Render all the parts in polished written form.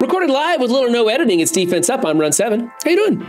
Recorded live with little or no editing. It's Defense Up. I'm Run 7. How you doing?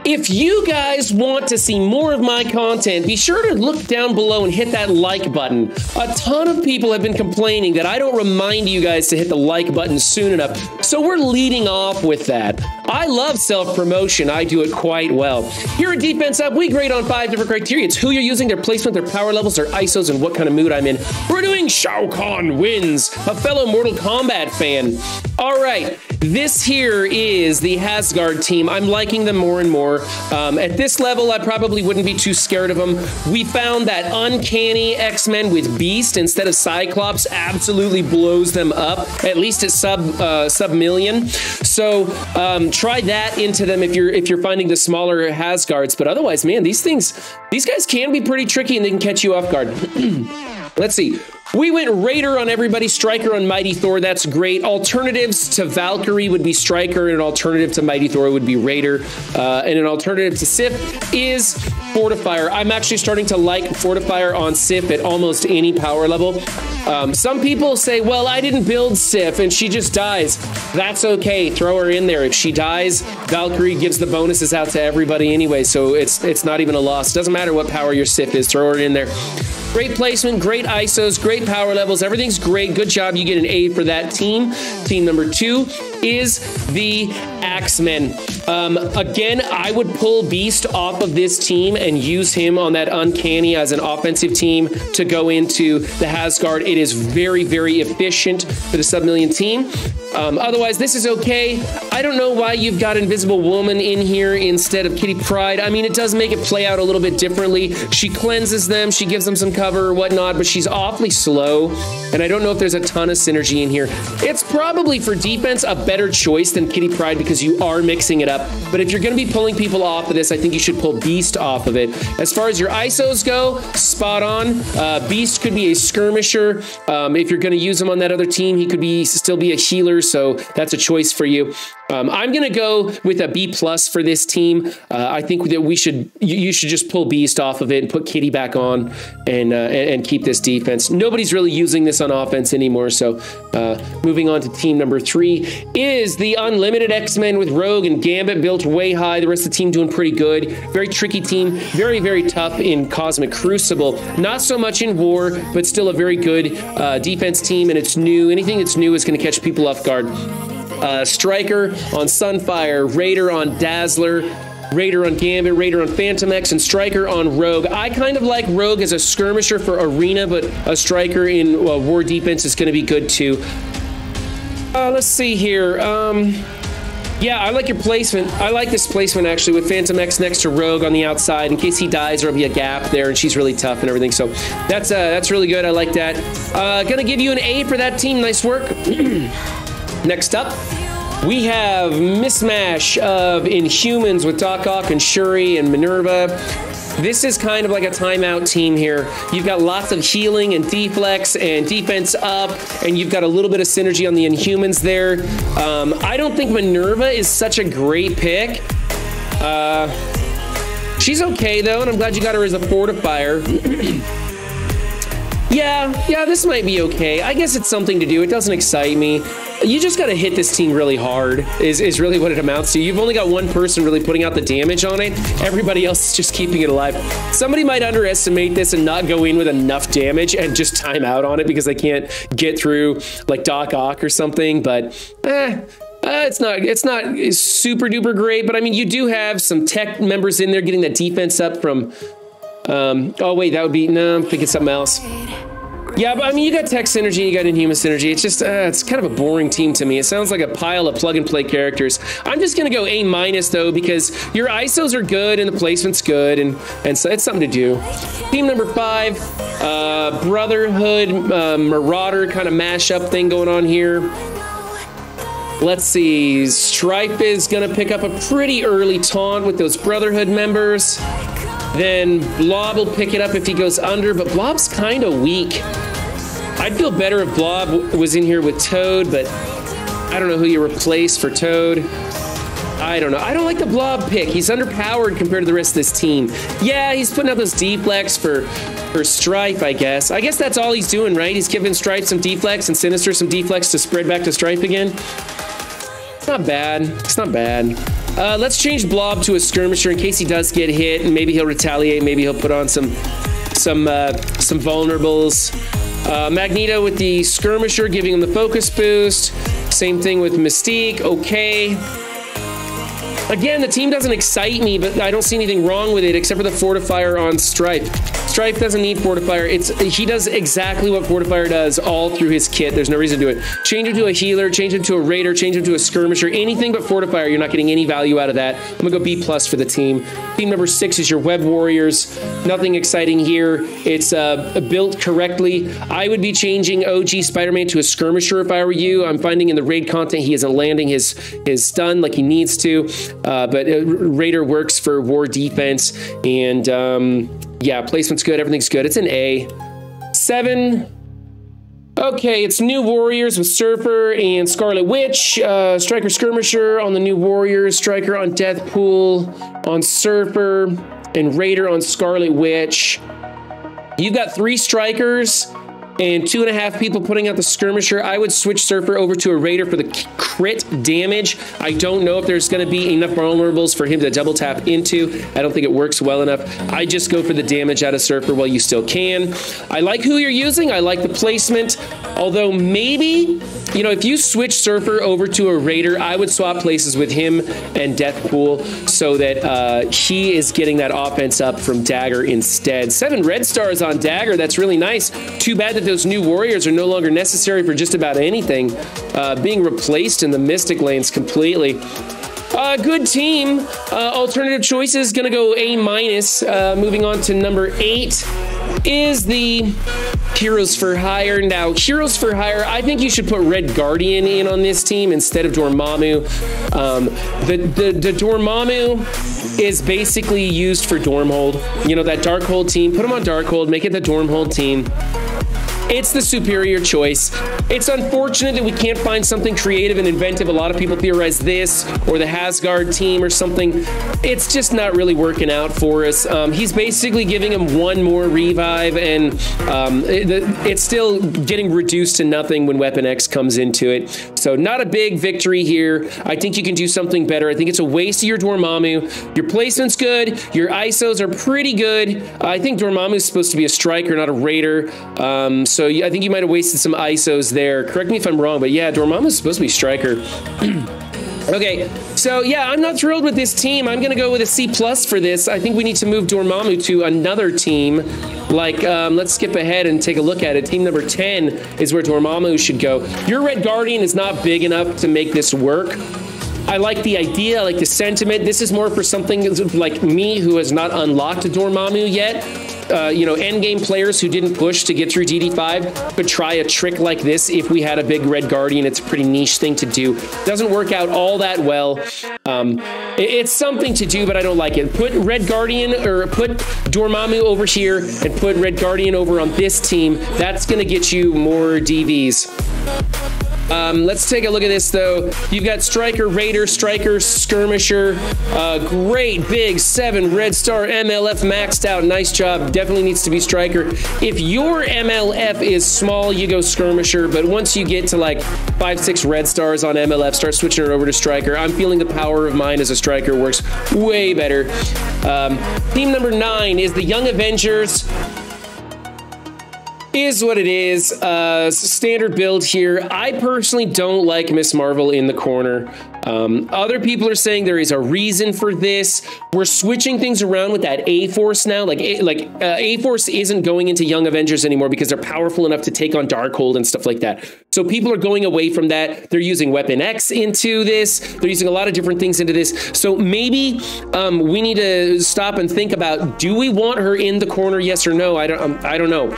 If you guys want to see more of my content, be sure to look down below and hit that like button. A ton of people have been complaining that I don't remind you guys to hit the like button soon enough, so we're leading off with that. I love self-promotion. I do it quite well. Here at Defense Up, we grade on 5 different criteria. It's who you're using, their placement, their power levels, their ISOs, and what kind of mood I'm in. We're doing Shao Kahn Wins, a fellow Mortal Kombat fan. All right, this here is the Asgard team. I'm liking them more and more. At this level, I probably wouldn't be too scared of them. We found that uncanny X-Men with Beast instead of Cyclops absolutely blows them up, at least at sub-million. So try that into them if you're finding the smaller Asgards. But otherwise, man, these guys can be pretty tricky and they can catch you off guard. Let's see. We went Raider on everybody, Striker on Mighty Thor. That's great. Alternatives to Valkyrie would be Striker, and an alternative to Mighty Thor would be Raider. And an alternative to Sif is Fortifier. I'm actually starting to like Fortifier on Sif at almost any power level. Some people say, well, I didn't build Sif and she just dies. That's okay. Throw her in there. If she dies, Valkyrie gives the bonuses out to everybody anyway, so it's not even a loss. Doesn't matter what power your Sif is. Throw her in there. Great placement, great ISOs, great power levels. Everything's great. Good job. You get an A for that team. Team number 2 is the Axemen. Again, I would pull Beast off of this team and use him on that Uncanny as an offensive team to go into the Asgard. It is very, very efficient for the sub-million team. Otherwise, this is okay. I don't know why you've got Invisible Woman in here instead of Kitty Pryde. I mean, it does make it play out a little bit differently. She cleanses them, she gives them some cover or whatnot, but she's awfully slow, and I don't know if there's a ton of synergy in here. It's probably, for defense, a better choice than Kitty Pryde because you are mixing it up, but if you're going to be pulling people off of this, I think you should pull Beast off of it. As far as your ISOs go, spot on. Beast could be a skirmisher. If you're going to use him on that other team, he could still be a healer, so that's a choice for you. I'm going to go with a B+ for this team. I think that you should just pull Beast off of it and put Kitty back on and keep this defense. Nobody's really using this on offense anymore, so moving on to team number 3 is the Unlimited X-Men with Rogue and Gambit built way high. The rest of the team doing pretty good. Very tricky team. Very, very tough in Cosmic Crucible. Not so much in War, but still a very good defense team, and it's new. Anything that's new is going to catch people off guard. Striker on Sunfire, Raider on Dazzler, Raider on Gambit, Raider on Phantom X, and Striker on Rogue. I kind of like Rogue as a skirmisher for Arena, but a Striker in War Defense is going to be good too. Let's see here. Yeah, I like your placement. I like this placement actually with Phantom X next to Rogue on the outside. In case he dies, there'll be a gap there, and she's really tough and everything. So that's really good. I like that. Gonna give you an A for that team. Nice work. Next up, we have mismatch of Inhumans with Doc Ock and Shuri and Minerva. This is kind of like a timeout team here. You've got lots of healing and deflex and defense up, and you've got a little bit of synergy on the Inhumans there. I don't think Minerva is such a great pick. She's okay though, and I'm glad you got her as a fortifier. Yeah, this might be okay. I guess it's something to do. It doesn't excite me. You just got to hit this team really hard is really what it amounts to. You've only got one person really putting out the damage on it. Everybody else is just keeping it alive. Somebody might underestimate this and not go in with enough damage and just time out on it because they can't get through like Doc Ock or something, but it's not super duper great, but I mean, you do have some tech members in there getting that defense up from oh wait, that would be, no, I'm thinking something else. Yeah, but I mean, you got tech synergy, you got Inhuman synergy. It's just, it's kind of a boring team to me. It sounds like a pile of plug-and-play characters. I'm just gonna go A- though, because your ISOs are good and the placement's good, and so it's something to do. Team number 5, Brotherhood, Marauder kind of mashup thing going on here. Let's see, Stripe is gonna pick up a pretty early taunt with those Brotherhood members. Then Blob will pick it up if he goes under, but Blob's kind of weak. I'd feel better if Blob was in here with Toad, but I don't know who you replace for Toad. I don't know. I don't like the Blob pick. He's underpowered compared to the rest of this team. Yeah, he's putting out those deflex for Stripe, I guess. I guess that's all he's doing, right? He's giving Stripe some deflex and Sinister some deflex to spread back to Stripe again. It's not bad. It's not bad. Let's change Blob to a skirmisher in case he does get hit, and maybe he'll retaliate. Maybe he'll put on some vulnerables. Magneto with the skirmisher, giving him the focus boost. Same thing with Mystique. Okay. Again, the team doesn't excite me, but I don't see anything wrong with it except for the fortifier on Stripe. Stripe doesn't need fortifier. He does exactly what fortifier does all through his kit. There's no reason to do it. Change him to a healer, change him to a raider, change him to a skirmisher, anything but fortifier. You're not getting any value out of that. I'm gonna go B+ for the team. Team number 6 is your Web Warriors. Nothing exciting here. It's built correctly. I would be changing OG Spider-Man to a skirmisher if I were you. I'm finding in the raid content he isn't landing his stun like he needs to, but raider works for war defense, and yeah, placement's good. Everything's good. It's an A. 7. Okay, it's New Warriors with Surfer and Scarlet Witch. Striker Skirmisher on the New Warriors. Striker on Deathpool on Surfer. And Raider on Scarlet Witch. You've got 3 strikers and 2.5 people putting out the skirmisher. I would switch Surfer over to a Raider for the crit damage. I don't know if there's going to be enough vulnerables for him to double tap into. I don't think it works well enough. I just go for the damage out of Surfer while you still can. I like who you're using. I like the placement. Although maybe, you know, if you switch Surfer over to a Raider, I would swap places with him and Deathpool so that he is getting that offense up from Dagger instead. 7 red stars on Dagger. That's really nice. Too bad that those new warriors are no longer necessary for just about anything, being replaced in the Mystic lanes completely. Good team. Alternative choices gonna go A-. Moving on to number 8 is the Heroes for Hire. Now, Heroes for Hire, I think you should put Red Guardian in on this team instead of Dormammu. The Dormammu is basically used for Dormhold. You know, that Darkhold team, put him on Darkhold, make it the Dormhold team. It's the superior choice. It's unfortunate that we can't find something creative and inventive. A lot of people theorize this or the Hasgard team or something. It's just not really working out for us. He's basically giving him 1 more revive, and it's still getting reduced to nothing when Weapon X comes into it. So not a big victory here. I think you can do something better. I think it's a waste of your Dormammu. Your placement's good. Your ISOs are pretty good. I think Dormammu is supposed to be a striker, not a raider. So I think you might have wasted some ISOs there. Correct me if I'm wrong, but yeah, Dormammu is supposed to be striker. Okay, so yeah, I'm not thrilled with this team. I'm gonna go with a C+ for this. I think we need to move Dormammu to another team. Like, let's skip ahead and take a look at it. Team number 10 is where Dormammu should go. Your Red Guardian is not big enough to make this work. I like the idea, I like the sentiment. This is more for something like me who has not unlocked Dormammu yet. You know, endgame players who didn't push to get through DD5 could try a trick like this if we had a big Red Guardian. It's a pretty niche thing to do. Doesn't work out all that well. It's something to do, but I don't like it. Put Red Guardian, or put Dormammu over here and put Red Guardian over on this team. That's going to get you more DVs. Let's take a look at this, though. You've got Striker, Raider, Striker, Skirmisher. Great big 7 red star MLF maxed out. Nice job. Definitely needs to be Striker. If your MLF is small, you go Skirmisher. But once you get to like 5, 6 red stars on MLF, start switching it over to Striker. I'm feeling the power of mine as a Striker works way better. Team number 9 is the Young Avengers. Is what it is. Standard build here. I personally don't like Miss Marvel in the corner. Other people are saying there is a reason for this. We're switching things around with that A-Force now. A-Force isn't going into Young Avengers anymore because they're powerful enough to take on Darkhold and stuff like that. So people are going away from that. They're using Weapon X into this. They're using a lot of different things into this. So maybe we need to stop and think about, do we want her in the corner? Yes or no? I don't know.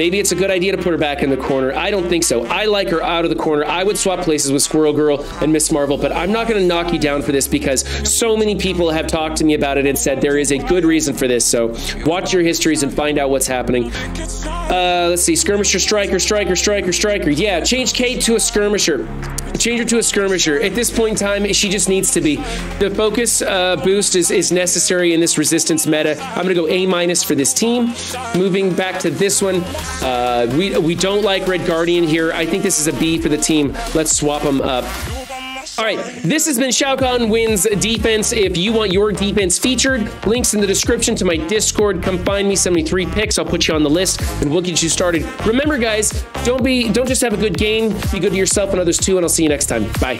Maybe it's a good idea to put her back in the corner. I don't think so. I like her out of the corner. I would swap places with Squirrel Girl and Miss Marvel, but I'm not going to knock you down for this because so many people have talked to me about it and said there is a good reason for this. So watch your histories and find out what's happening. Let's see. Skirmisher, Striker, Striker, Striker, Striker. Yeah, change Kate to a Skirmisher. Change her to a Skirmisher. At this point in time, she just needs to be. The focus boost is necessary in this resistance meta. I'm going to go A- for this team. Moving back to this one. We don't like Red Guardian here. I think this is a B for the team. Let's swap them up. All right, this has been Shao Kahn Wins Defense. If you want your defense featured, links in the description to my Discord. Come find me, send me 3 picks. I'll put you on the list and we'll get you started. Remember, guys, don't just have a good game. Be good to yourself and others too, and I'll see you next time. Bye.